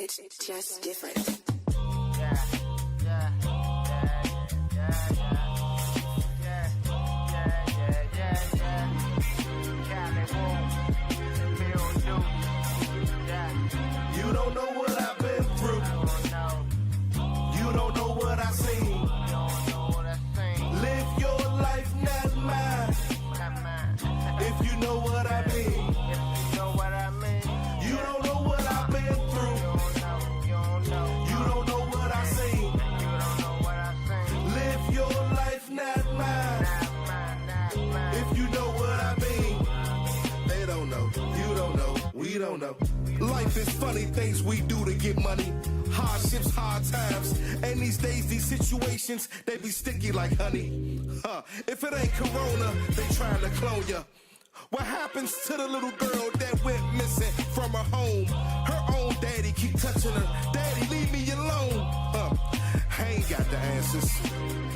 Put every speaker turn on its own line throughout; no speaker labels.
It's just different.
You don't know what I've been through. You don't know what I seen. Live your life, not mine. If you know what I mean. You don't know what I've been through. You don't know what I seen. Live your life, not mine. If you know what I mean. They don't know. You don't know. We don't know. Life is funny, things we do to get money. Hardships, hard times. And these days, these situations, they be sticky like honey. If it ain't Corona, they trying to clone ya. What happens to the little girl that went missing from her home? Her own daddy keep touching her. Daddy, leave me alone. I ain't got the answers.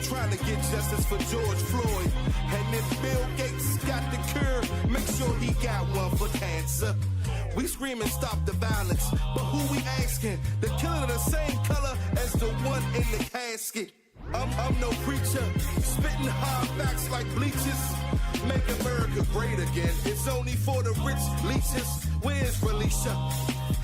Trying to get justice for George Floyd. And if Bill Gates got the cure, make sure he got one for cancer. We screaming stop the violence, but who we asking? The killer the same color as the one in the casket. I'm no preacher, spitting hard facts like bleachers. Make America great again. It's only for the rich leeches. Where's Felicia?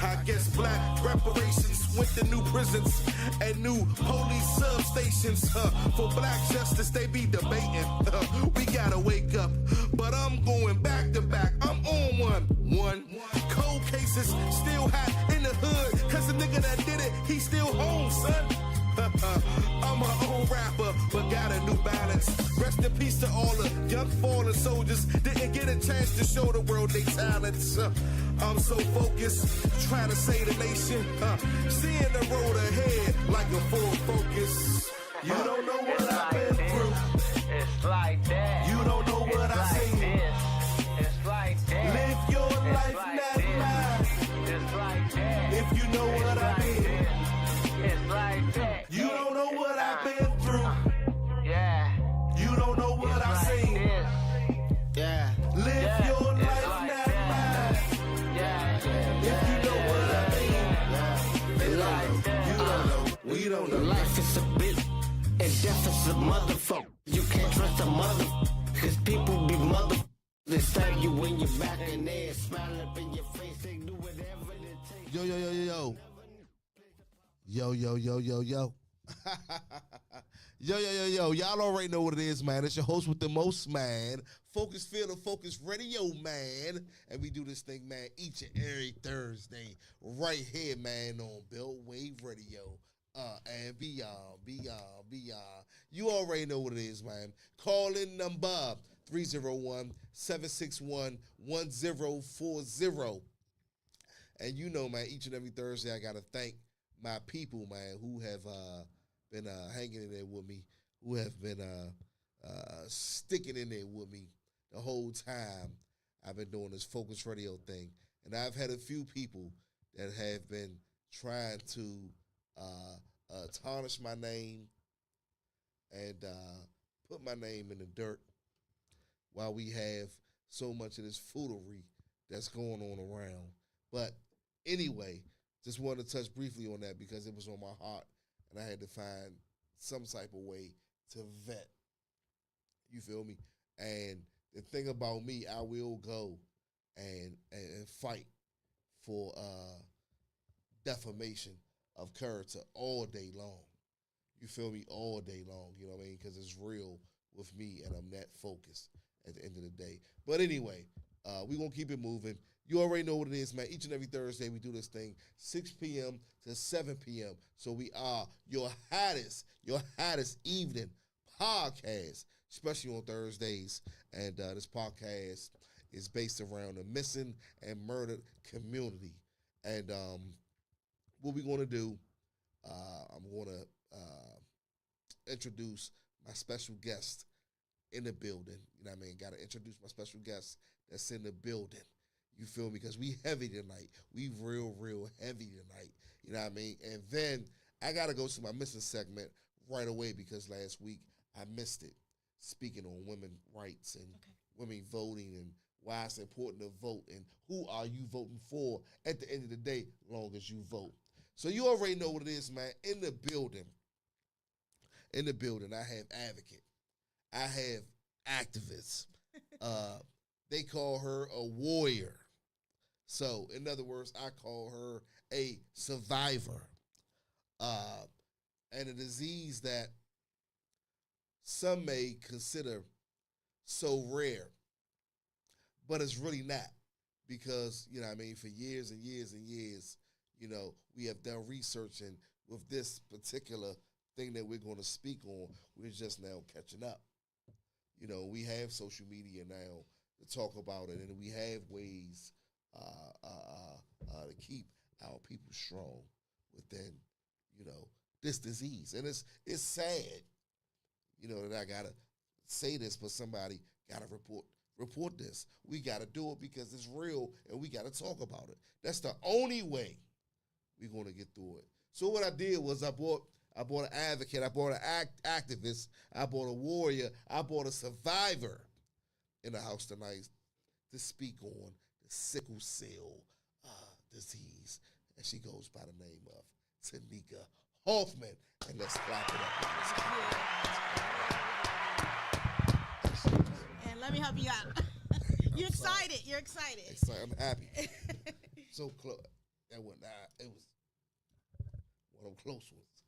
I guess black reparations went to new prisons and new police substations. For black justice, they be debating. We gotta wake up, but I'm going back to back. I'm on one. Cold cases still hot in the hood, cause the nigga that did it, he still home, son. I'm my own rapper, but got a new balance. Rest in peace to all the young fallen soldiers. Didn't get a chance to show the world their talents. I'm so focused, trying to save the nation. Seeing the road ahead like a full focus. You don't know what I've been through.
It's like that.
You don't know what
it's
I
like
seen.
This. It's like that.
Live your
it's
life,
like
not
this.
mine.
It's like that.
If you know what I mean.
This. It's like that.
You don't know what I've been through.
Yeah.
You don't know what
It's
I've
like
seen.
this.
Yeah. Live your
It's
life,
like
not
that.
mine.
Yeah.
If you know what I mean. They don't know. You don't know. We don't know.
Life is a bitch and death is a motherfucker. You can't trust a mother, cause people be mother. They stab you when you're back and they smile up in your face. They do whatever it takes.
Yo, yo, yo, yo, yo. Yo, yo, yo, yo, yo. Yo, yo, yo, yo. Y'all already know what it is, man. It's your host with the most, man. Focus Field of Focus Radio, man. And we do this thing, man, each and every Thursday right here, man, on Bill Wave Radio. And beyond. You already know what it is, man. Call in number 301-761-1040. And you know, man, each and every Thursday I got to thank my people, man, who have been hanging in there with me, who have been sticking in there with me the whole time I've been doing this Focus Radio thing. And I've had a few people that have been trying to tarnish my name and put my name in the dirt while we have so much of this foolery that's going on around. But anyway, just wanted to touch briefly on that because it was on my heart and I had to find some type of way to vet. You feel me? And the thing about me, I will go and fight for defamation of character all day long. You feel me? All day long. You know what I mean? Because it's real with me and I'm that focused at the end of the day. But anyway, we're going to keep it moving. You already know what it is, man. Each and every Thursday, we do this thing, 6 p.m. to 7 p.m. So we are your hottest evening podcast, especially on Thursdays. And this podcast is based around the missing and murdered community. And what we're going to do, I'm going to introduce my special guest in the building. You know what I mean? Got to introduce my special guest that's in the building. You feel me? Because we heavy tonight. We real heavy tonight. You know what I mean? And then I got to go to my missing segment right away because last week I missed it. Speaking on women rights and women voting and why it's important to vote and who are you voting for at the end of the day, long as you vote. So you already know what it is, man. In the building, I have advocate. I have activists. They call her a warrior. So, in other words, I call her a survivor. And a disease that some may consider so rare, but it's really not. Because, you know what I mean, for years and years and years, you know, we have done research, and with this particular thing that we're going to speak on, we're just now catching up. You know, we have social media now to talk about it, and we have ways to keep our people strong within, you know, this disease. And it's sad, you know, that I gotta say this, but somebody gotta report this. We gotta do it because it's real, and we gotta talk about it. That's the only way we're gonna get through it. So what I did was I bought an advocate, I bought an activist, I bought a warrior, I bought a survivor in the house tonight to speak on the sickle cell disease. And she goes by the name of Tanika Hoffman. And let's clap it up.
And let me help you out. You're excited. You're excited.
I'm happy. So close. That wasn't, it was one of them close ones.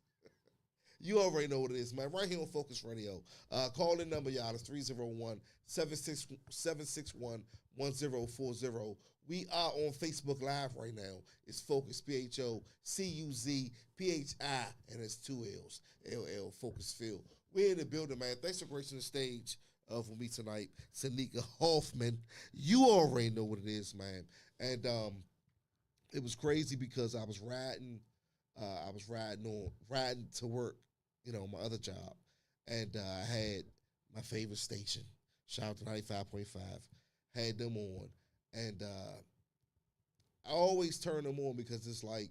You already know what it is, man. Right here on Phocuz Radio. Call in number, y'all. It's 301-761-1040. We are on Facebook Live right now. It's Phocuz, P-H-O-C-U-Z-P-H-I, and it's 2 L's, L-L, Phocuz Field. We're in the building, man. Thanks for gracing the stage for me tonight, Tanika Hoffman. You already know what it is, man. And it was crazy because I was riding to work, you know, my other job, and I had my favorite station, shout out to 95.5, had them on, and I always turn them on because it's like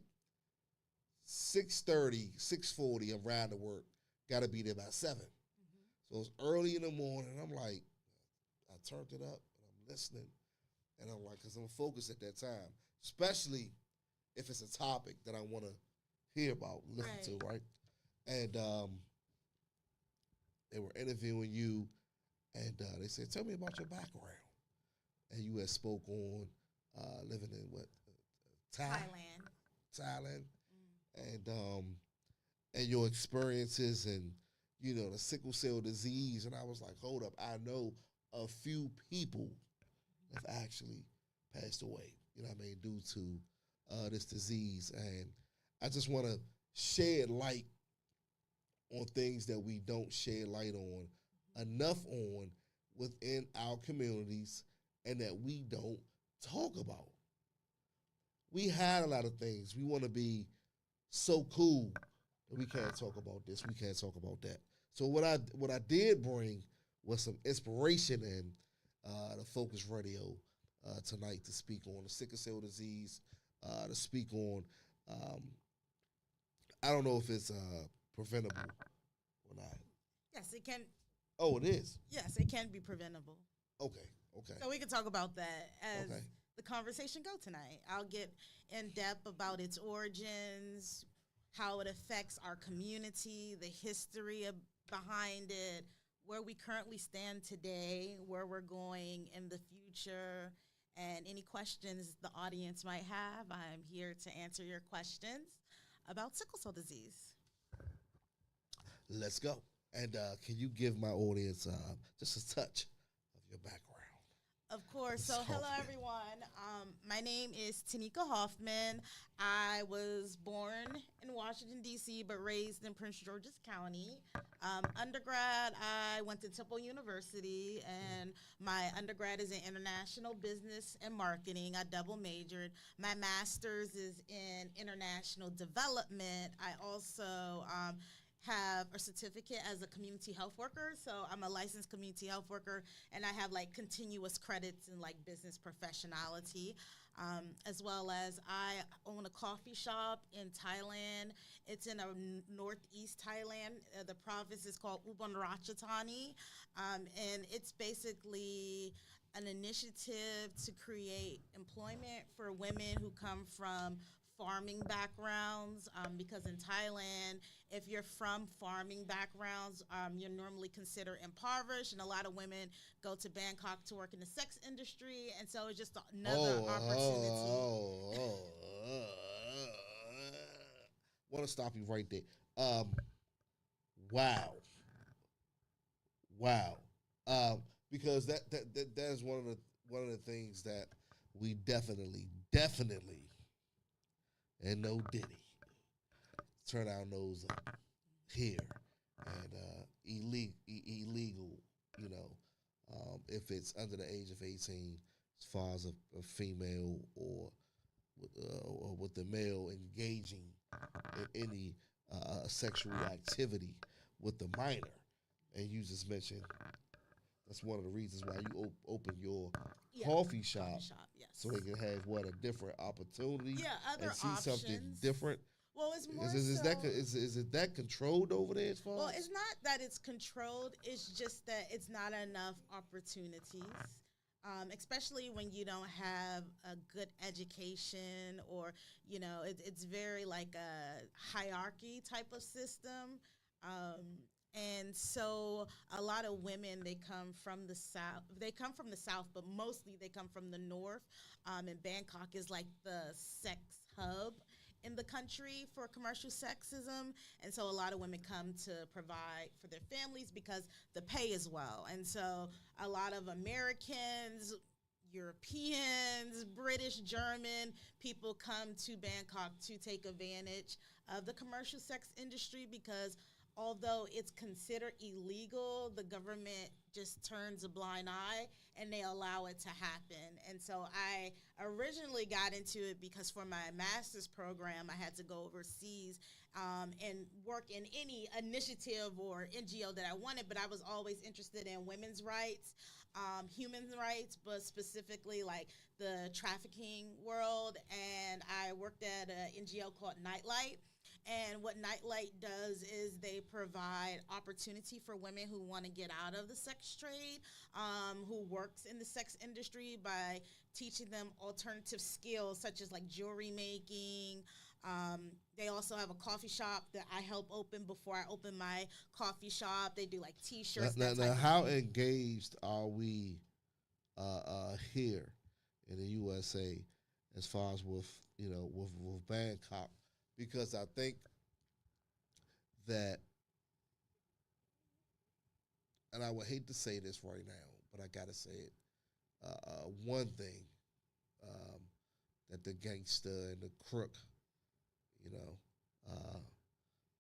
6:30, 6:40, I'm riding to work, got to be there by 7. So it's early in the morning, and I'm like, I turned it up, and I'm listening, and I'm like, because I'm focused at that time, especially if it's a topic that I want to hear about, listen to, right? And they were interviewing you, and they said, tell me about your background. And you had spoke on living in what? Thailand. And your experiences and, you know, the sickle cell disease. And I was like, hold up, I know a few people have actually passed away, you know what I mean, due to this disease. And I just want to shed light on things that we don't shed light on enough on within our communities and that we don't talk about. We hide a lot of things. We want to be so cool that we can't talk about this, we can't talk about that. So what I did bring was some inspiration in the Phocuz Radio tonight to speak on the sickle cell disease, to speak on, I don't know if it's preventable or not.
Yes, it can.
Oh, it is?
Yes, it can be preventable.
Okay.
So we can talk about that as
Okay.
the conversation go tonight. I'll get in depth about its origins, how it affects our community, the history behind it, where we currently stand today, where we're going in the future, and any questions the audience might have. I'm here to answer your questions about sickle cell disease.
Let's go. And can you give my audience just a touch of your background?
Of course.
Ms.
So hello,
Hoffman.
everyone. My name is Tanika Hoffman. I was born in Washington, D.C., but raised in Prince George's County. Undergrad, I went to Temple University, and my undergrad is in international business and marketing. I double majored. My master's is in international development. I also have a certificate as a community health worker. So I'm a licensed community health worker, and I have like continuous credits in like business professionality, as well as I own a coffee shop in Thailand. It's in northeast Thailand. The province is called Ubon Ratchathani, and it's basically an initiative to create employment for women who come from farming backgrounds, because in Thailand, if you're from farming backgrounds, you're normally considered impoverished, and a lot of women go to Bangkok to work in the sex industry, and so it's just another opportunity.
Want to stop you right there. Wow, wow. Because that is one of the things that we definitely, and no Diddy, turn our nose up here, and illegal, you know, if it's under the age of 18, as far as a female or with the male engaging in any sexual activity with the minor. And you just mentioned that's one of the reasons why you open your coffee shop,
Yes.
so they can have a different opportunity.
Yeah, other
and see
options.
something different.
Well, it's more
Is it that controlled over there as far?
Well, it's not that it's controlled. It's just that it's not enough opportunities, especially when you don't have a good education, or it's very like a hierarchy type of system. And so a lot of women, they come from the south. They come from the south, but mostly they come from the north. And Bangkok is like the sex hub in the country for commercial sexism. And so a lot of women come to provide for their families because the pay is well. And so a lot of Americans, Europeans, British, German people come to Bangkok to take advantage of the commercial sex industry, because although it's considered illegal, the government just turns a blind eye and they allow it to happen. And so I originally got into it because for my master's program, I had to go overseas and work in any initiative or NGO that I wanted, but I was always interested in women's rights, human rights, but specifically like the trafficking world. And I worked at an NGO called Nightlight. And what Nightlight does is they provide opportunity for women who want to get out of the sex trade, who works in the sex industry, by teaching them alternative skills such as like jewelry making. They also have a coffee shop that I help open before I open my coffee shop. They do like T-shirts.
Now how engaged are we here in the USA as far as with Bangkok? Because I think that, and I would hate to say this right now, but I gotta say it. One thing that the gangster and the crook,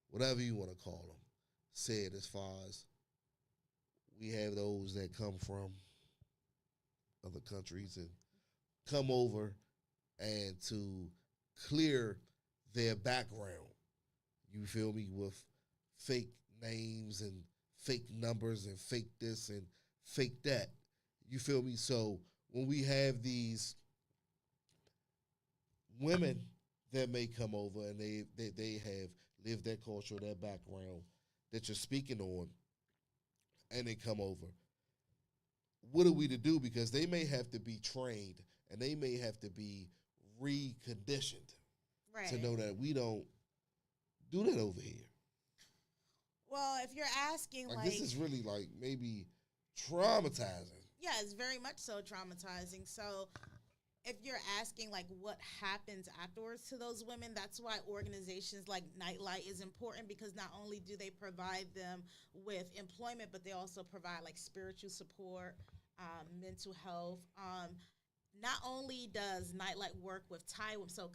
whatever you want to call them, said, as far as we have those that come from other countries and come over and to clear their background, you feel me, with fake names and fake numbers and fake this and fake that. You feel me? So when we have these women that may come over and they have lived their culture, their background that you're speaking on, and they come over, what are we to do? Because they may have to be trained and they may have to be reconditioned to know that we don't do that over here.
Well, if you're asking, like
this is really like maybe traumatizing.
Yeah, it's very much so traumatizing. So if you're asking like what happens afterwards to those women, that's why organizations like Nightlight is important, because not only do they provide them with employment, but they also provide like spiritual support, mental health. Not only does Nightlight work with Thai, so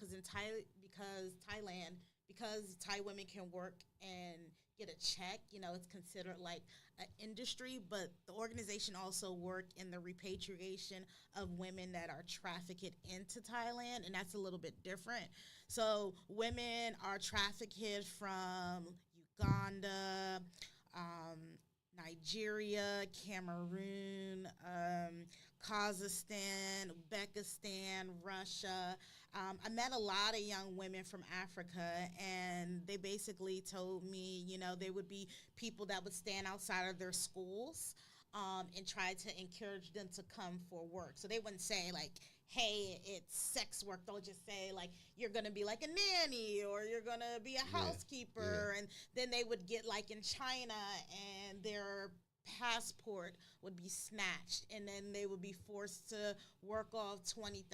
because Thai women can work and get a check, it's considered like an industry, but the organization also work in the repatriation of women that are trafficked into Thailand, and that's a little bit different. So women are trafficked from Uganda, Nigeria, Cameroon, Kazakhstan, Uzbekistan, Russia. I met a lot of young women from Africa, and they basically told me, there would be people that would stand outside of their schools and try to encourage them to come for work. So they wouldn't say like, hey, it's sex work. They'll just say, like, you're going to be like a nanny or you're going to be a housekeeper. And then they would get, like, in China, and their passport would be snatched, and then they would be forced to work off $20,000.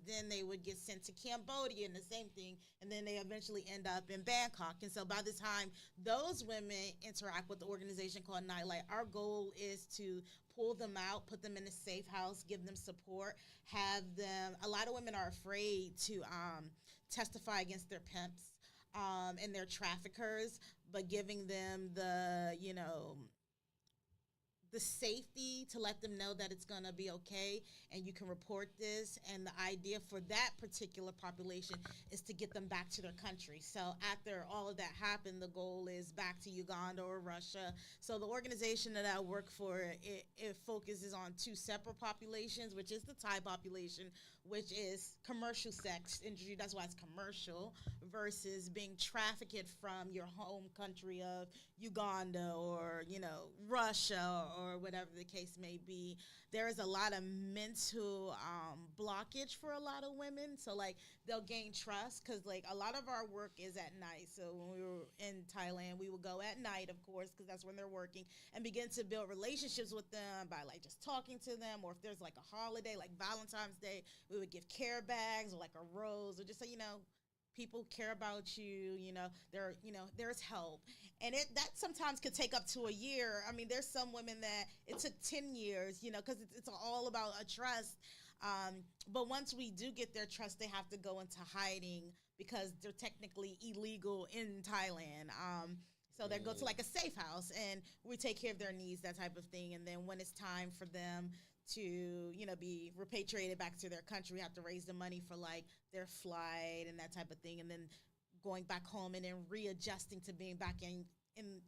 Then they would get sent to Cambodia, and the same thing, and then they eventually end up in Bangkok. And so by the time those women interact with the organization called Nightlight, our goal is to pull them out, put them in a safe house, give them support, have them. A lot of women are afraid to testify against their pimps and their traffickers, but giving them the safety to let them know that it's going to be okay and you can report this. And the idea for that particular population is to get them back to their country. So after all of that happened, the goal is back to Uganda or Russia. So the organization that I work for, it focuses on two separate populations, which is the Thai population, which is commercial sex industry. That's why it's commercial, versus being trafficked from your home country of Uganda or, Russia or whatever the case may be. There is a lot of mental blockage for a lot of women. So, like, they'll gain trust because, like, a lot of our work is at night. So when we were in Thailand, we would go at night, of course, because that's when they're working, and begin to build relationships with them by, like, just talking to them. Or if there's, like, a holiday, like Valentine's Day, we would give care bags or, like, a rose, or just say, people care about you, there's help. And that sometimes could take up to a year. I mean, there's some women that it took 10 years, because it's all about a trust. But once we do get their trust, they have to go into hiding because they're technically illegal in Thailand. So they go to, like, a safe house, and we take care of their needs, that type of thing. And then when it's time for them to, be repatriated back to their country, we have to raise the money for, like, their flight and that type of thing. And then going back home and then readjusting to being back in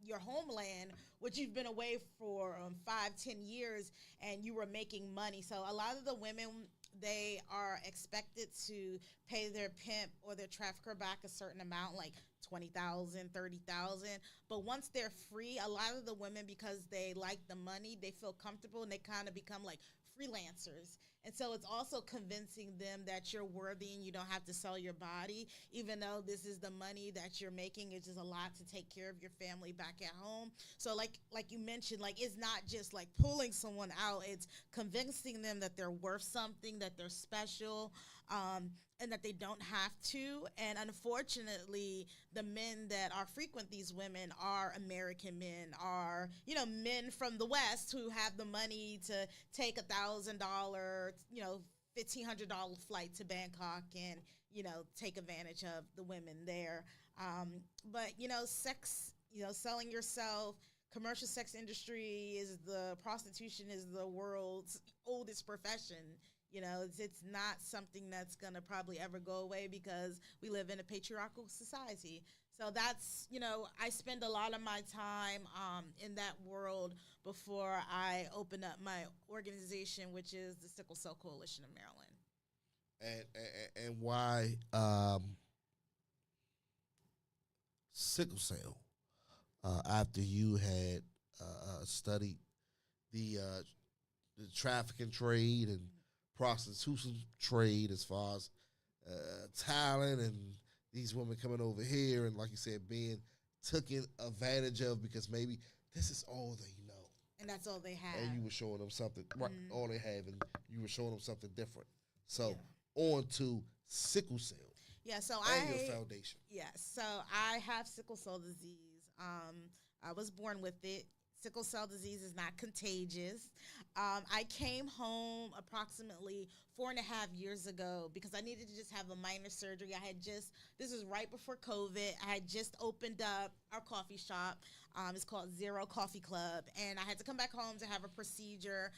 your homeland, which you've been away for 5-10 years, and you were making money. So a lot of the women, they are expected to pay their pimp or their trafficker back a certain amount, like $20,000, $30,000. But once they're free, a lot of the women, because they like the money, they feel comfortable, and they kind of become like freelancers. And so it's also convincing them that you're worthy and you don't have to sell your body, even though this is the money that you're making. It's just a lot to take care of your family back at home. So like you mentioned, like, it's not just like pulling someone out. It's convincing them that they're worth something, that they're special, and that they don't have to. And unfortunately, the men that are frequent these women are American men, are, men from the West who have the money to take $1,000, $1,500 flight to Bangkok and, take advantage of the women there. But, sex, selling yourself, commercial sex industry prostitution is the world's oldest profession. It's not something that's going to probably ever go away because we live in a patriarchal society. So that's, I spend a lot of my time in that world before I open up my organization, which is the Sickle Cell Coalition of Maryland.
And why sickle cell? After you had studied the trafficking trade and prostitution trade, as far as talent and these women coming over here and, like you said, being taken advantage of because maybe this is all they know.
And that's all they have.
And you were showing them something, right, all they have, and you were showing them something different. So on to sickle cell.
Yeah, so
your foundation.
Yeah, so I have sickle cell disease. I was born with it. Sickle cell disease is not contagious. I came home approximately 4.5 years ago because I needed to just have a minor surgery. This was right before COVID. I had just opened up our coffee shop. It's called Zero Coffee Club. And I had to come back home to have a procedure.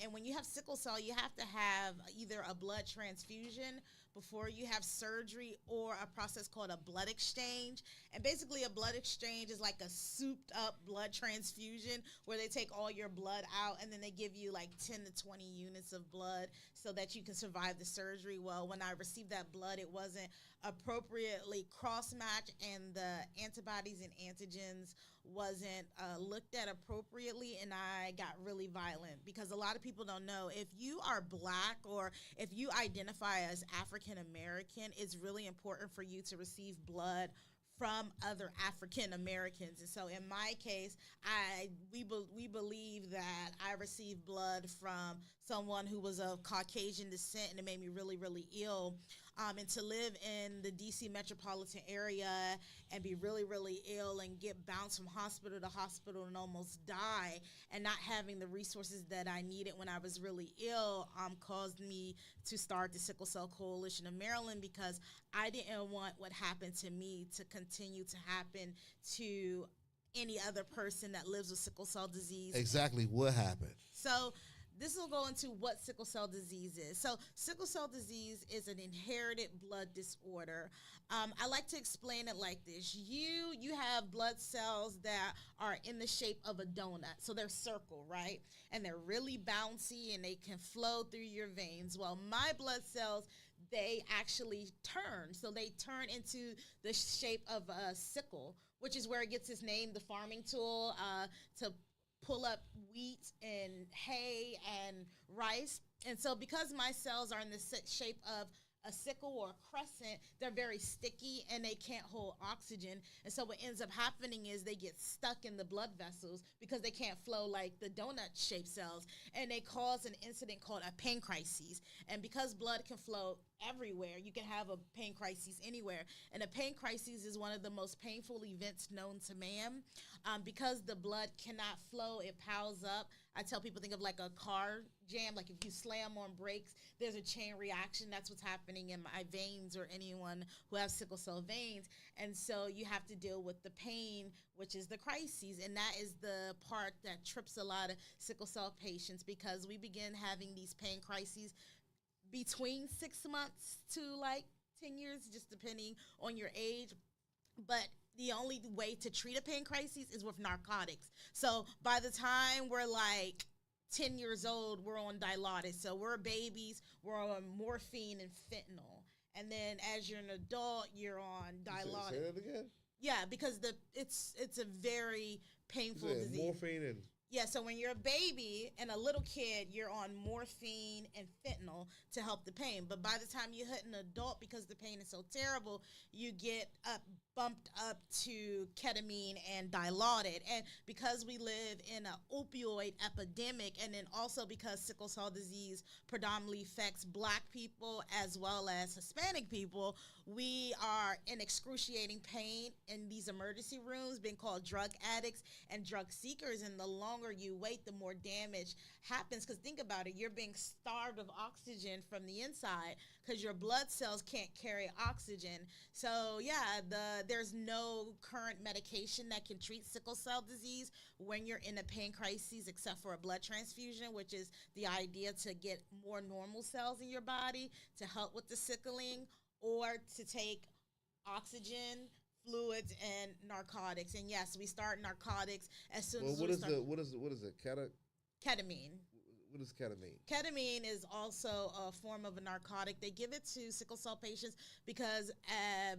And when you have sickle cell, you have to have either a blood transfusion before you have surgery or a process called a blood exchange. And basically a blood exchange is like a souped up blood transfusion where they take all your blood out and then they give you like 10 to 20 units of blood so that you can survive the surgery. Well, when I received that blood, it wasn't appropriately cross-matched and the antibodies and antigens wasn't looked at appropriately, and I got really violent because a lot of people don't know if you are black or if you identify as African American, it's really important for you to receive blood from other African Americans. And so in my case, we believe that I received blood from someone who was of Caucasian descent, and it made me really, really ill. And to live in the DC metropolitan area and be really, really ill and get bounced from hospital to hospital and almost die, and not having the resources that I needed when I was really ill caused me to start the Sickle Cell Coalition of Maryland, because I didn't want what happened to me to continue to happen to any other person that lives with sickle cell disease.
Exactly what happened.
So this will go into what sickle cell disease is. So sickle cell disease is an inherited blood disorder. I like to explain it like this. You have blood cells that are in the shape of a donut. So they're circle, right? And they're really bouncy and they can flow through your veins. Well, my blood cells, they actually turn. So they turn into the shape of a sickle, which is where it gets its name, the farming tool, to pull up wheat and hay and rice. And so because my cells are in the shape of a sickle or a crescent, they're very sticky and they can't hold oxygen. And so what ends up happening is they get stuck in the blood vessels because they can't flow like the donut-shaped cells. And they cause an incident called a pain crisis. And because blood can flow everywhere, you can have a pain crisis anywhere. And a pain crisis is one of the most painful events known to man. Because the blood cannot flow, it piles up. I tell people, think of like a car jam. Like if you slam on brakes, there's a chain reaction. That's what's happening in my veins or anyone who has sickle cell veins. And so you have to deal with the pain, which is the crises. And that is the part that trips a lot of sickle cell patients, because we begin having these pain crises between 6 months to like 10 years, just depending on your age. But the only way to treat a pain crisis is with narcotics. So by the time we're like 10 years old, we're on Dilaudid. So we're babies, we're on morphine and fentanyl. And then as you're an adult, you're on Dilaudid.
Say that again?
Yeah, because it's a very painful disease.
Morphine and...
Yeah, so when you're a baby and a little kid, you're on morphine and fentanyl to help the pain. But by the time you hit an adult, because the pain is so terrible, you get bumped up to ketamine and Dilaudid. And because we live in an opioid epidemic, and then also because sickle cell disease predominantly affects Black people as well as Hispanic people, we are in excruciating pain in these emergency rooms, being called drug addicts and drug seekers. And the longer you wait, the more damage happens. Because think about it, you're being starved of oxygen from the inside because your blood cells can't carry oxygen. So yeah, there's no current medication that can treat sickle cell disease when you're in a pain crisis, except for a blood transfusion, which is the idea to get more normal cells in your body to help with the sickling, or to take oxygen, fluids, and narcotics. And yes, we start narcotics as soon as
what
we
is
start.
what is it?
Ketamine.
What is ketamine?
Ketamine is also a form of a narcotic. They give it to sickle cell patients because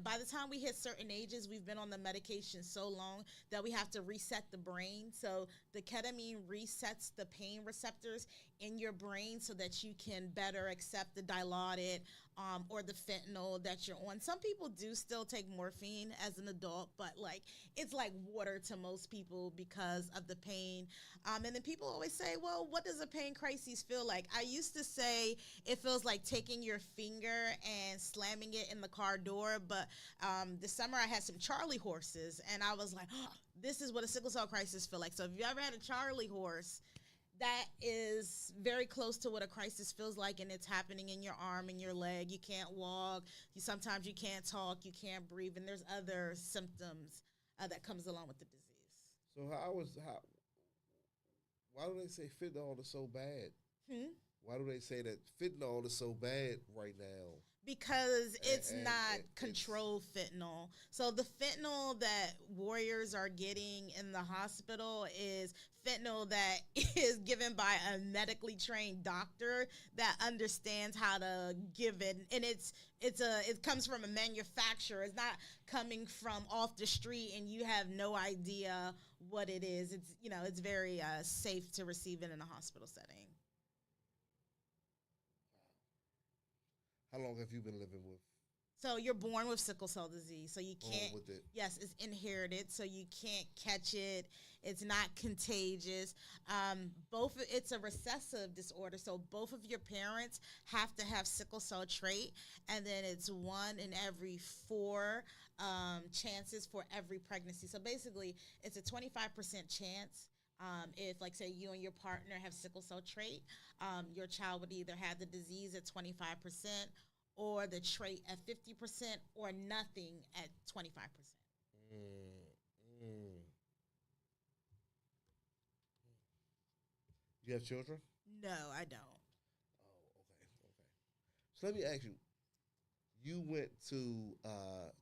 by the time we hit certain ages, we've been on the medication so long that we have to reset the brain. So the ketamine resets the pain receptors in your brain so that you can better accept the Dilaudid or the fentanyl that you're on. Some people do still take morphine as an adult, but like it's like water to most people because of the pain. And then people always say, well, what does a pain crisis feel like? I used to say it feels like taking your finger and slamming it in the car door, but this summer I had some Charlie horses, and I was like, oh, this is what a sickle cell crisis feel like. So if you ever had a Charlie horse, that is very close to what a crisis feels like, and it's happening in your arm and your leg. You can't walk. Sometimes you can't talk. You can't breathe, and there's other symptoms that comes along with the disease.
So why do they say fentanyl is so bad? Why do they say that fentanyl is so bad right now?
because it's
And
not
it's-
controlled fentanyl. So the fentanyl that warriors are getting in the hospital is fentanyl that is given by a medically trained doctor that understands how to give it, and it comes from a manufacturer. It's not coming from off the street, and you have no idea what it is. It's very safe to receive it in a hospital setting.
How long have you been living with
So you're born with sickle cell disease, so you
born
can't.
with it?
Yes, it's inherited, so you can't catch it. It's not contagious. It's a recessive disorder, so both of your parents have to have sickle cell trait, and then it's 1 in every 4 chances for every pregnancy. So basically, it's a 25% chance. If, like, say, you and your partner have sickle cell trait, your child would either have the disease at 25%, or the trait at 50%, or nothing at 25%.
You have children?
No, I don't.
Oh, okay. So let me ask you: you went to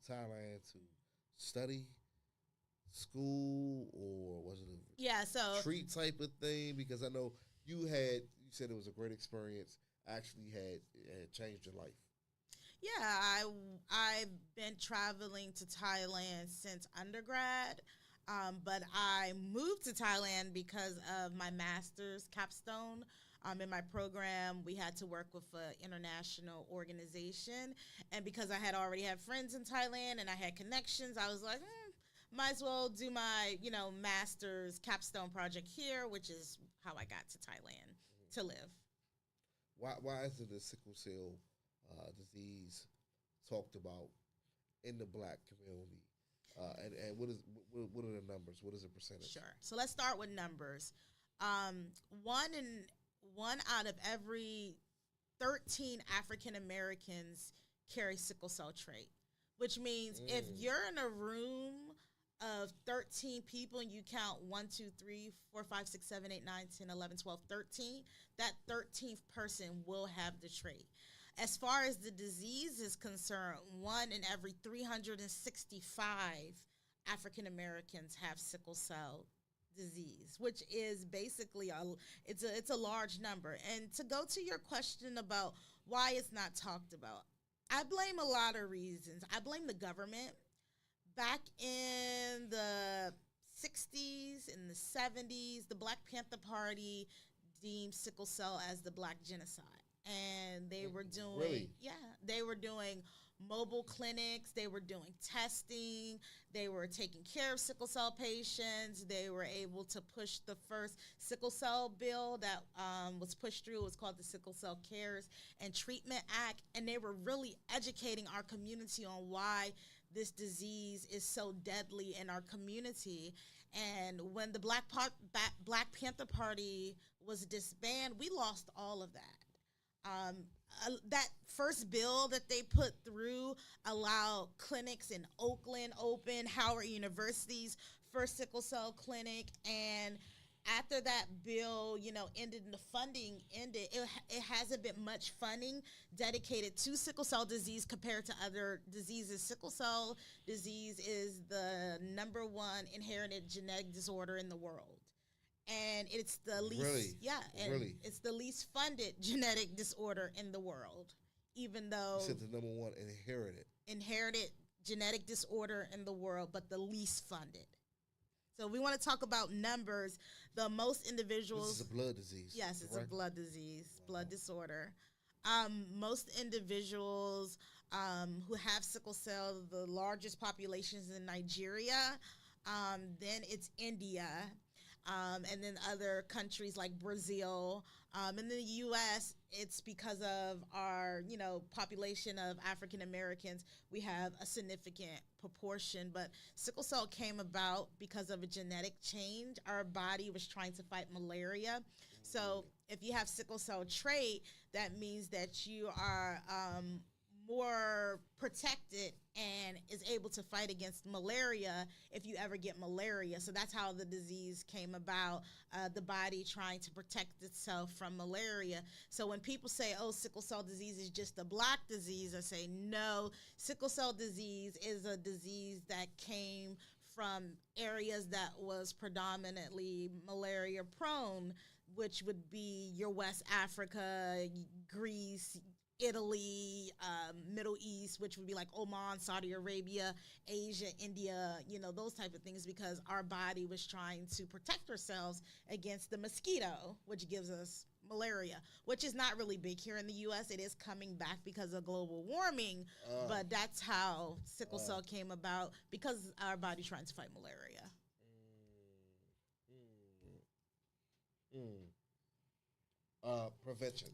Thailand to study, school, or was it a
Yeah, so
treat type of thing? Because I know you said it was a great experience. Actually, had changed your life.
yeah, I've been traveling to Thailand since undergrad, but I moved to Thailand because of my master's capstone. In my program, we had to work with an international organization, and because I had already had friends in Thailand and I had connections, I was like, might as well do my master's capstone project here, which is how I got to Thailand to live.
Why is it the sickle cell disease talked about in the Black community? And what are the numbers? What is the percentage?
Sure. So let's start with numbers. One out of every 13 African Americans carry sickle cell trait, which means if you're in a room of 13 people and you count 1, 2, 3, 4, 5, 6, 7, 8, 9, 10, 11, 12, 13, that 13th person will have the trait. As far as the disease is concerned, 1 in every 365 African Americans have sickle cell disease, which is basically it's a large number. And to go to your question about why it's not talked about, I blame a lot of reasons. I blame the government. Back in the 60s and the 70s, the Black Panther Party deemed sickle cell as the Black genocide. And they were doing,
Really?
they were doing mobile clinics. They were doing testing. They were taking care of sickle cell patients. They were able to push the first sickle cell bill that was pushed through. It was called the Sickle Cell Cares and Treatment Act. And they were really educating our community on why this disease is so deadly in our community. And when the Black Panther Party was disbanded, we lost all of that. That first bill that they put through allowed clinics in Oakland open, Howard University's first sickle cell clinic, and after that bill, ended and the funding ended, it hasn't been much funding dedicated to sickle cell disease compared to other diseases. Sickle cell disease is the number 1 inherited genetic disorder in the world. And it's the least, it's the least funded genetic disorder in the world, even though
You said the number 1
inherited genetic disorder in the world, but the least funded. So we want to talk about numbers. The most individuals.
This is a blood disease.
Yes, it's
correct?
a blood disease, blood disorder. Most individuals who have sickle cell, the largest populations in Nigeria. Then it's India. And then other countries like Brazil. In the U.S., it's because of our, population of African Americans. We have a significant proportion, but sickle cell came about because of a genetic change. Our body was trying to fight malaria. So if you have sickle cell trait, that means that you are more protected and is able to fight against malaria if you ever get malaria. So that's how the disease came about, the body trying to protect itself from malaria. So when people say, oh, sickle cell disease is just a black disease, I say, no, sickle cell disease is a disease that came from areas that was predominantly malaria prone, which would be your West Africa, Greece, Italy, Middle East, which would be like Oman, Saudi Arabia, Asia, India, those type of things, because our body was trying to protect ourselves against the mosquito, which gives us malaria, which is not really big here in the U.S. It is coming back because of global warming, but that's how sickle cell came about, because our body trying to fight malaria.
Prevention.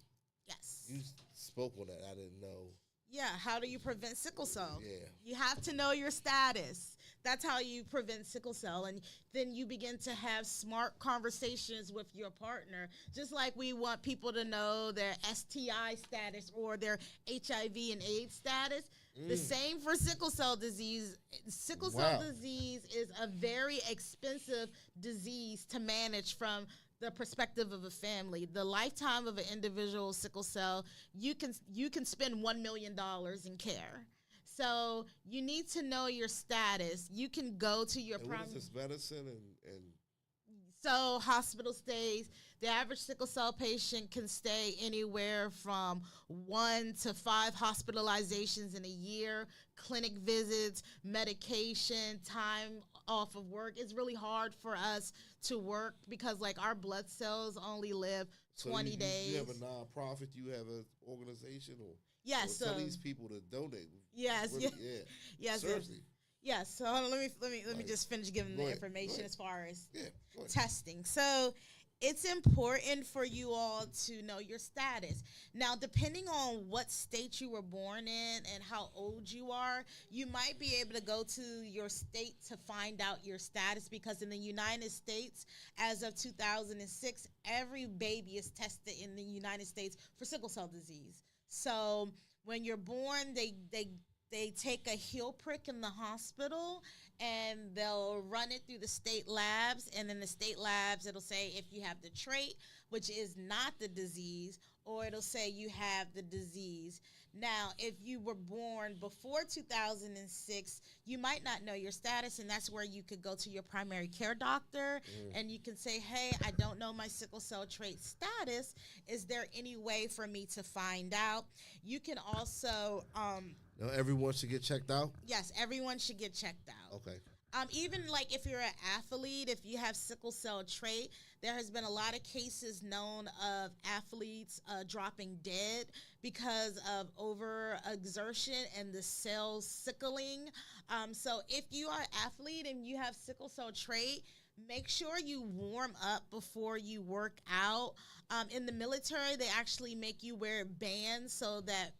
Yes.
You spoke on that. I didn't know.
Yeah, how do you prevent sickle cell?
Yeah.
You have to know your status. That's how you prevent sickle cell. And then you begin to have smart conversations with your partner. Just like we want people to know their STI status or their HIV and AIDS status. The same for sickle cell disease. Sickle cell disease is a very expensive disease to manage from the perspective of a family. The lifetime of an individual sickle cell, you can spend $1 million in care. So you need to know your status. You can go to your
what is this medicine and
so hospital stays. The average sickle cell patient can stay anywhere from 1 to 5 hospitalizations in a year, clinic visits, medication, time off of work. It's really hard for us to work because our blood cells only live 20 days.
You have a nonprofit, you have an organization, or
yes,
tell these people to donate.
Yes,
really, yeah.
Yes.
Seriously.
Yes. So hold on, let me just finish giving the information as far as testing. So it's important for you all to know your status. Now, depending on what state you were born in and how old you are, you might be able to go to your state to find out your status, because in the United States, as of 2006, every baby is tested in the United States for sickle cell disease. So when you're born, they take a heel prick in the hospital and they'll run it through the state labs. And in the state labs, it'll say if you have the trait, which is not the disease, or it'll say you have the disease. Now, if you were born before 2006, you might not know your status, and that's where you could go to your primary care doctor and you can say, hey, I don't know my sickle cell trait status. Is there any way for me to find out? You can also...
Now, everyone should get checked out?
Yes, everyone should get checked out.
Okay.
Even if you're an athlete, if you have sickle cell trait, there has been a lot of cases known of athletes dropping dead because of overexertion and the cells sickling. So if you are an athlete and you have sickle cell trait, make sure you warm up before you work out. In the military, they actually make you wear bands so that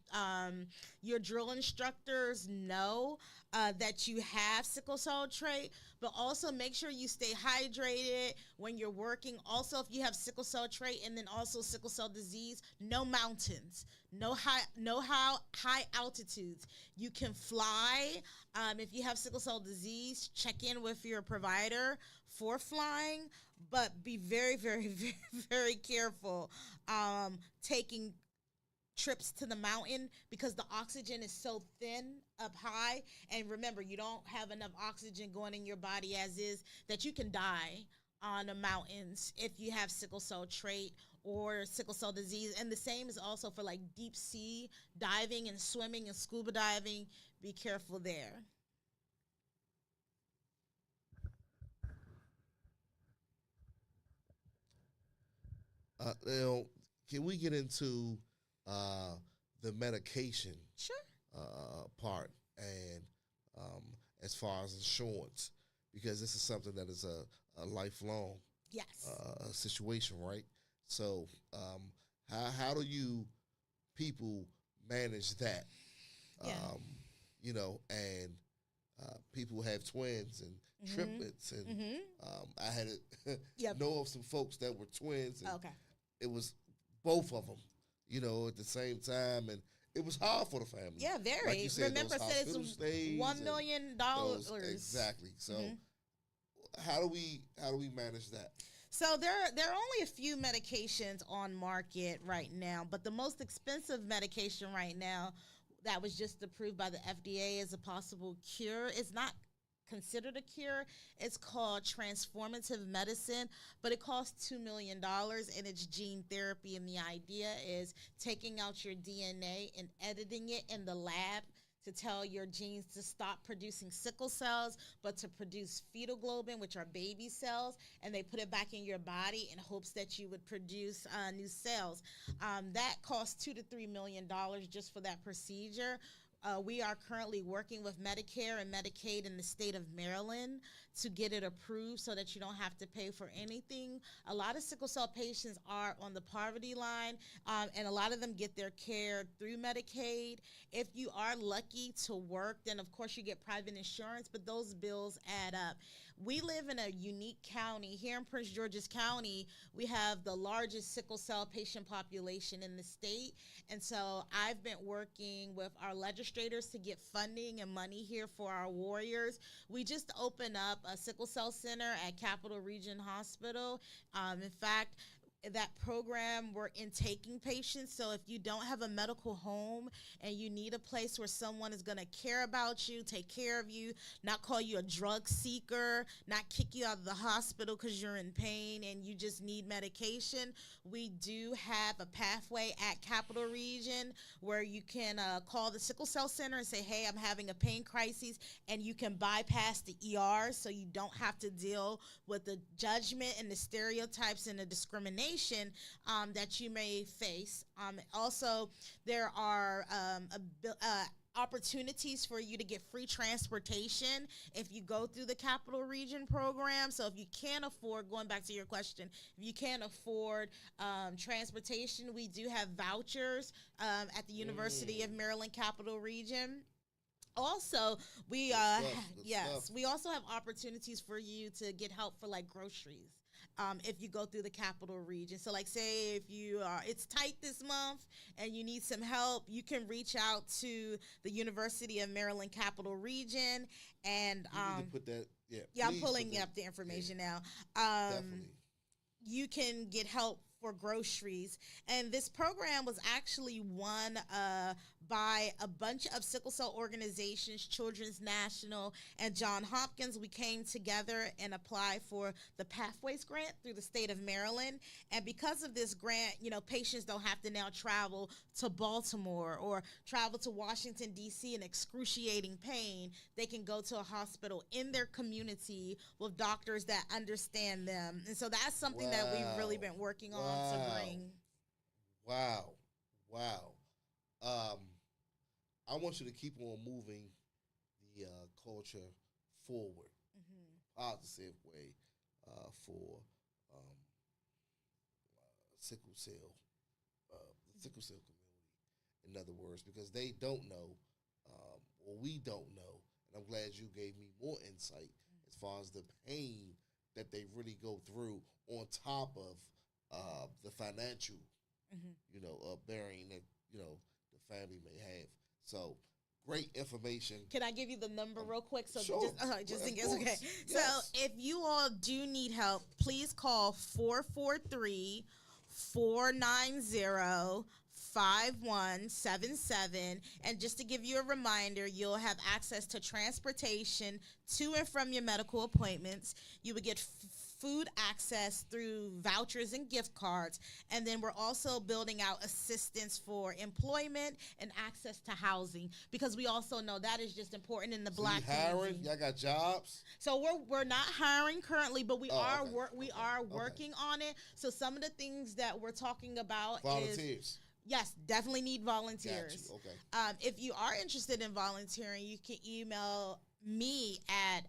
your drill instructors know that you have sickle cell trait, but also make sure you stay hydrated when you're working. Also, if you have sickle cell trait and then also sickle cell disease, no mountains, no high altitudes. You can fly. If you have sickle cell disease, check in with your provider for flying, but be very, very, very, very careful taking trips to the mountain, because the oxygen is so thin up high. And remember, you don't have enough oxygen going in your body as is, that you can die on the mountains if you have sickle cell trait or sickle cell disease. And the same is also for deep sea diving and swimming and scuba diving. Be careful there.
Now, can we get into the medication
Sure.
part, and as far as insurance, because this is something that is a lifelong
Yes.
situation, right? So how do you people manage that?
Yeah.
And people have twins and triplets, and I had to
Yep.
know of some folks that were twins, and
Okay.
it was both of them, at the same time, and it was hard for the family.
Yeah, very.
Like you said,
Remember,
those
I said
hospital
it's
stays
$1
and
million.
exactly. So how do we manage that?
So there are only a few medications on market right now, but the most expensive medication right now that was just approved by the FDA as a possible cure is not considered a cure. It's called transformative medicine, but it costs $2 million and it's gene therapy. And the idea is taking out your DNA and editing it in the lab to tell your genes to stop producing sickle cells, but to produce fetal globin, which are baby cells, and they put it back in your body in hopes that you would produce new cells. That costs $2 to $3 million just for that procedure. We are currently working with Medicare and Medicaid in the state of Maryland to get it approved so that you don't have to pay for anything. A lot of sickle cell patients are on the poverty line, and a lot of them get their care through Medicaid. If you are lucky to work, then of course you get private insurance, but those bills add up. We live in a unique county. Here in Prince George's County, we have the largest sickle cell patient population in the state. And so I've been working with our legislators to get funding and money here for our warriors. We just opened up a sickle cell center at Capital Region Hospital. In fact, that program, we're intaking patients. So if you don't have a medical home and you need a place where someone is going to care about you, take care of you, not call you a drug seeker, not kick you out of the hospital because you're in pain and you just need medication, we do have a pathway at Capital Region where you can call the Sickle Cell Center and say, hey, I'm having a pain crisis, and you can bypass the ER so you don't have to deal with the judgment and the stereotypes and the discrimination that you may face. Also, there are opportunities for you to get free transportation if you go through the Capital Region program. So if you can't afford, going back to your question, if you can't afford transportation, we do have vouchers at the University of Maryland Capital Region. Also, we we also have opportunities for you to get help for like groceries. If you go through the Capital Region. So like say if you are, it's tight this month and you need some help, you can reach out to the University of Maryland Capital Region and
You need to put that,
I'm
please
pulling
put
up the information now.
definitely.
You can get help for groceries. And this program was actually won by a bunch of sickle cell organizations, Children's National and John Hopkins. We came together and applied for the Pathways Grant through the state of Maryland. And because of this grant, patients don't have to now travel to Baltimore or travel to Washington, D.C. in excruciating pain. They can go to a hospital in their community with doctors that understand them. And so that's something that we've really been working on to bring.
Wow. I want you to keep on moving the culture forward, positive way for sickle cell, the sickle cell community. In other words, because they don't know, or we don't know, and I'm glad you gave me more insight as far as the pain that they really go through on top of the financial, bearing that the family may have. So, great information.
Can I give you the number real quick? So
sure.
just in case,
Of
okay.
course.
So
Yes.
if you all do need help, please call 443-490-5177. And just to give you a reminder, you'll have access to transportation to and from your medical appointments. You would get food access through vouchers and gift cards. And then we're also building out assistance for employment and access to housing, because we also know that is just important in the
So
Black
you hiring?
community.
Y'all got jobs?
So we're not hiring currently, but we are
okay.
working on it. So some of the things that we're talking about
Volunteers.
is, yes, definitely need volunteers.
Got you. Okay.
If you are interested in volunteering, you can email me at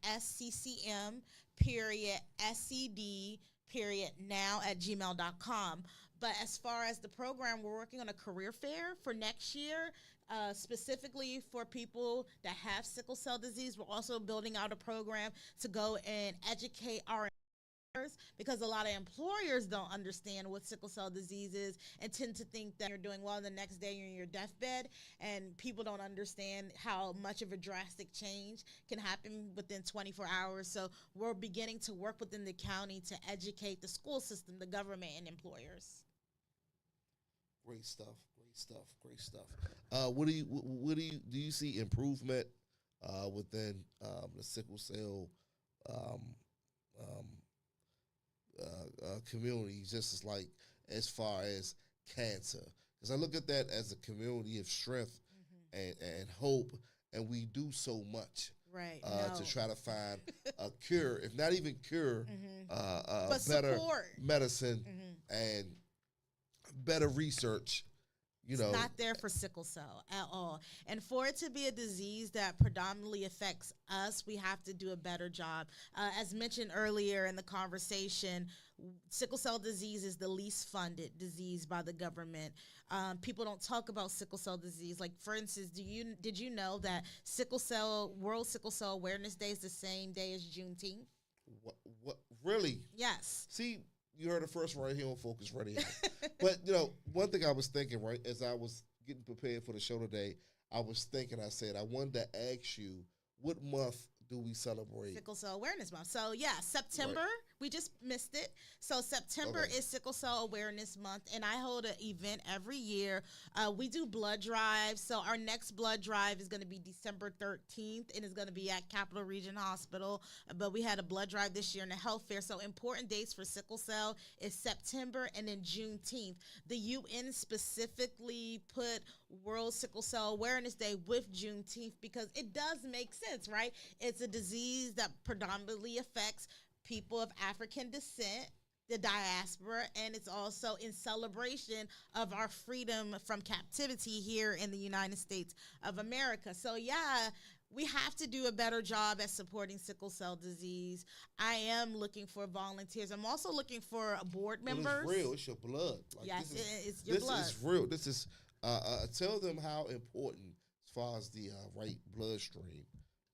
sccm.scd.now@gmail.com. But as far as the program, we're working on a career fair for next year, specifically for people that have sickle cell disease. We're also building out a program to go and educate our because a lot of employers don't understand what sickle cell disease is and tend to think that you're doing well, the next day you're in your deathbed, and people don't understand how much of a drastic change can happen within 24 hours. So we're beginning to work within the county to educate the school system, the government, and employers.
Great stuff. Great stuff. Great stuff. Do you see improvement within the sickle cell um, um, community, just as far as cancer? Because I look at that as a community of strength and hope, and we do so much
Right.
to try to find a cure, if not even cure,
But
better
support.
medicine and better research.
It's not there for sickle cell at all. And for it to be a disease that predominantly affects us, we have to do a better job. As mentioned earlier in the conversation, sickle cell disease is the least funded disease by the government. People don't talk about sickle cell disease. Like, for instance, did you know that World Sickle Cell Awareness Day is the same day as Juneteenth?
What really?
Yes.
See, you heard it first right here on Focus Radio. But, one thing I was thinking, right, as I was getting prepared for the show today, I said, I wanted to ask you, what month do we celebrate?
Sickle Cell Awareness Month. So, September, we just missed it. So, September is Sickle Cell Awareness Month, and I hold an event every year. We do blood drives. So, our next blood drive is going to be December 13th, and it's going to be at Capital Region Hospital. But we had a blood drive this year in the health fair. So, important dates for sickle cell is September and then Juneteenth. The UN specifically put World Sickle Cell Awareness Day with Juneteenth because it does make sense, right? It's a disease that predominantly affects people of African descent, the diaspora, and it's also in celebration of our freedom from captivity here in the United States of America. So, we have to do a better job at supporting sickle cell disease. I am looking for volunteers. I'm also looking for board members.
It's real. It's your blood.
Yes, it's your blood.
This is real. This is, tell them how important as far as the right bloodstream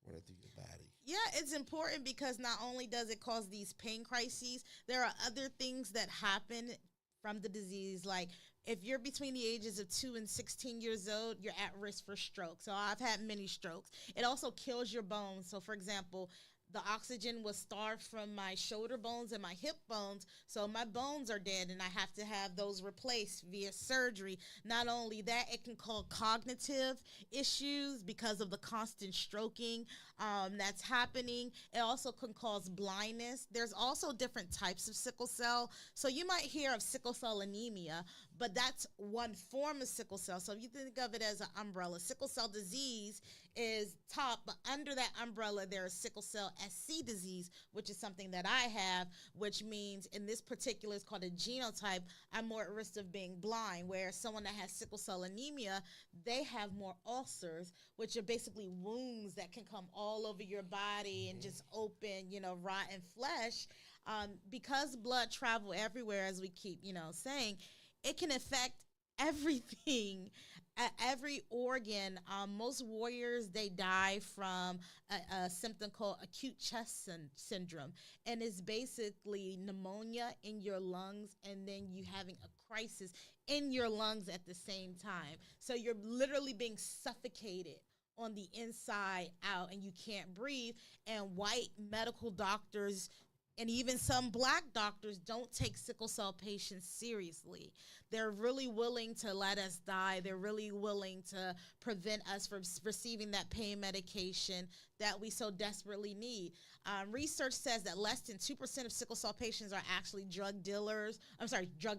running through your body.
Yeah, it's important because not only does it cause these pain crises, there are other things that happen from the disease. Like, if you're between the ages of 2 and 16 years old, you're at risk for stroke. So I've had many strokes. It also kills your bones. So, for example, the oxygen was starved from my shoulder bones and my hip bones, so my bones are dead, and I have to have those replaced via surgery. Not only that, it can cause cognitive issues because of the constant stroking that's happening. It also can cause blindness. There's also different types of sickle cell. So you might hear of sickle cell anemia, but that's one form of sickle cell. So if you think of it as an umbrella, sickle cell disease is top, but under that umbrella there is sickle cell SC disease, which is something that I have, which means in this particular, it's called a genotype, I'm more at risk of being blind, where someone that has sickle cell anemia, they have more ulcers, which are basically wounds that can come all over your body and just open, rotten flesh. Because blood travel everywhere, as we keep, saying, it can affect everything, every organ. Most warriors, they die from a symptom called acute chest syndrome, and it's basically pneumonia in your lungs and then you having a crisis in your lungs at the same time. So you're literally being suffocated on the inside out and you can't breathe. And white medical doctors and even some black doctors don't take sickle cell patients seriously. They're really willing to let us die. They're really willing to prevent us from receiving that pain medication that we so desperately need. Research says that less than 2% of sickle cell patients are actually drug dealers. Drug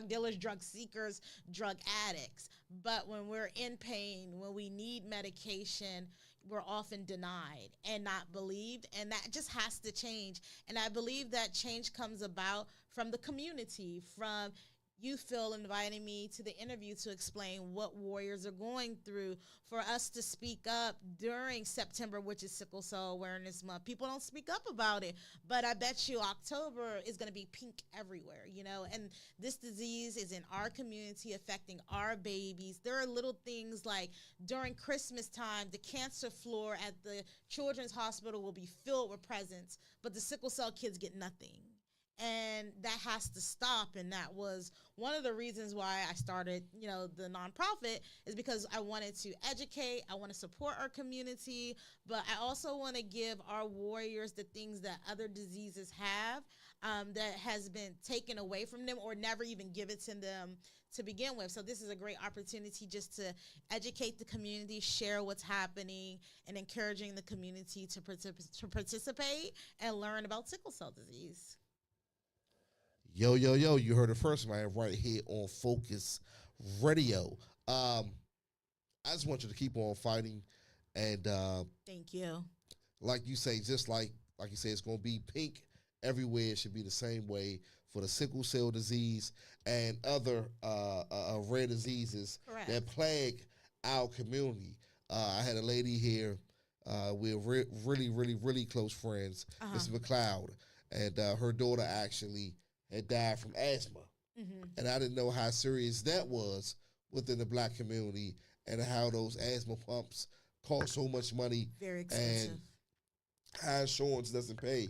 dealers, drug seekers, drug addicts. But when we're in pain, when we need medication, we're often denied and not believed, and that just has to change. And I believe that change comes about from the community, from you, Phil, inviting me to the interview to explain what warriors are going through, for us to speak up during September, which is Sickle Cell Awareness Month. People don't speak up about it, but I bet you October is going to be pink everywhere, and this disease is in our community affecting our babies. There are little things like during Christmas time, the cancer floor at the Children's Hospital will be filled with presents, but the sickle cell kids get nothing. And that has to stop. And that was one of the reasons why I started, the nonprofit, is because I wanted to educate, I want to support our community, but I also want to give our warriors the things that other diseases have, that has been taken away from them or never even given to them to begin with. So this is a great opportunity just to educate the community, share what's happening, and encouraging the community to participate and learn about sickle cell disease.
Yo, you heard it first, man, right here on Phocuz Radio. I just want you to keep on fighting. And
thank you.
Like you say, just like you say, it's going to be pink everywhere. It should be the same way for the sickle cell disease and other rare diseases
Correct.
that plague our community. I had a lady here. We're really, really, really close friends, Miss McLeod, and her daughter actually had died from asthma. And I didn't know how serious that was within the black community and how those asthma pumps cost so much money.
Very expensive.
And how insurance doesn't pay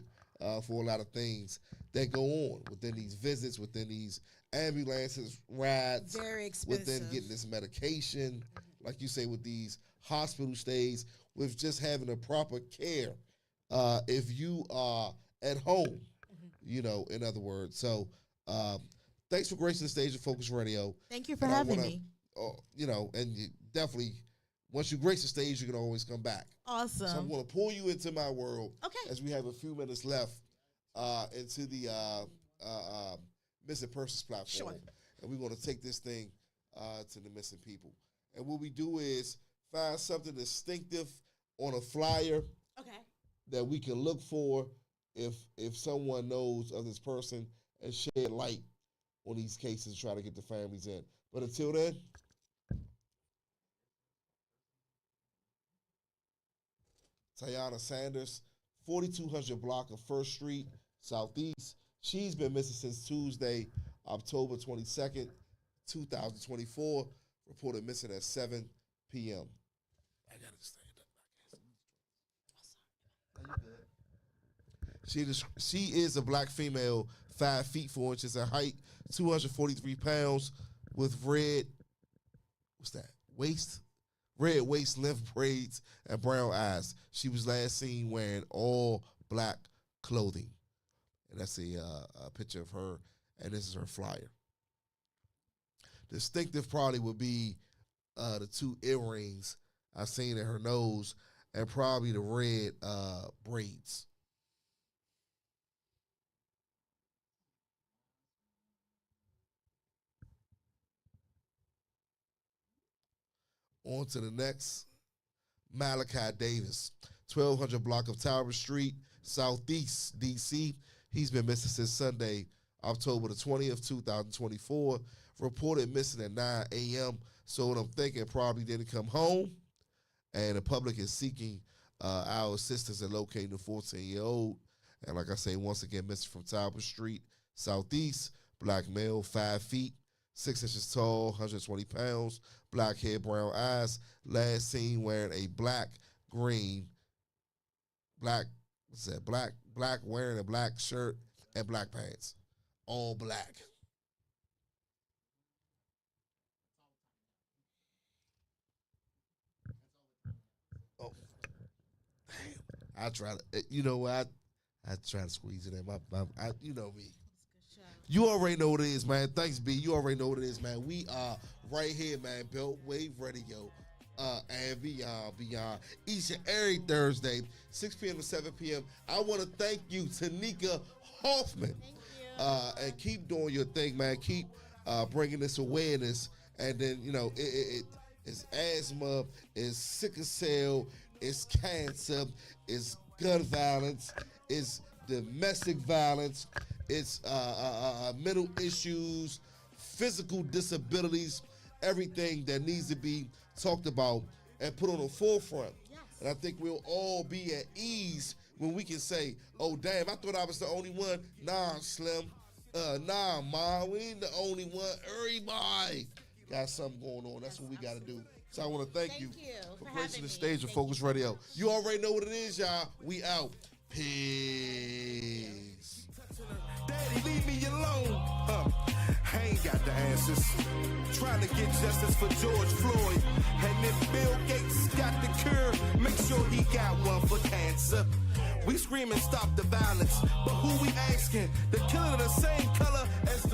for a lot of things that go on within these visits, within these ambulances, rides.
Very expensive.
Within getting this medication, like you say, with these hospital stays, with just having a proper care. If you are at home, in other words. So thanks for gracing the stage of Phocuz Radio.
Thank you for having me.
And you definitely, once you grace the stage, you can always come back.
Awesome.
So I'm going to pull you into my world.
Okay.
As we have a few minutes left into the missing persons platform.
Sure.
And we're going to take this thing to the missing people. And what we do is find something distinctive on a flyer that we can look for if someone knows of this person, and shed light on these cases, try to get the families in. But until then, Tayana Sanders, 4200 block of 1st Street, Southeast. She's been missing since Tuesday, October 22nd, 2024. Reported missing at 7 p.m. I got to stand up. She is a black female, 5 feet 4 inches in height, 243 pounds, with red waist length braids and brown eyes. She was last seen wearing all black clothing. And that's a picture of her, and this is her flyer. Distinctive probably would be the 2 earrings I've seen in her nose, and probably the red braids. On to the next, Malachi Davis, 1200 block of Tower Street, Southeast, D.C. He's been missing since Sunday, October the 20th, 2024. Reported missing at 9 a.m., so what I'm thinking probably didn't come home, and the public is seeking our assistance in locating the 14-year-old. And like I say, once again, missing from Tower Street, Southeast, black male, 5 feet, 6 inches tall, 120 pounds, black hair, brown eyes. Last seen wearing a black wearing a black shirt and black pants. All black. Oh, damn. I try to, I try to squeeze it in. You know me. You already know what it is, man. Thanks, B. You already know what it is, man. We are right here, man. Beltway Radio, and beyond. Each and every Thursday, 6 p.m. to 7 p.m. I want to thank you, Tanika Hoffman.
Thank you.
And keep doing your thing, man. Keep bringing this awareness. And then, it's asthma, it's sickle cell, it's cancer, it's gun violence, it's domestic violence, it's mental issues, physical disabilities, everything that needs to be talked about and put on the forefront.
Yes.
And I think we'll all be at ease when we can say, oh, damn, I thought I was the only one. Nah, Slim. Nah, Ma, we ain't the only one. Everybody got something going on. That's what we got to do. So I want to thank you for gracing the stage of Phocuz Radio. You already know what it is, y'all. We out. Peace.
Daddy, leave me alone. I ain't got the answers. Trying to get justice for George Floyd. And if Bill Gates got the cure, make sure he got one for cancer. We screaming stop the violence, but who we asking? The killer the same color as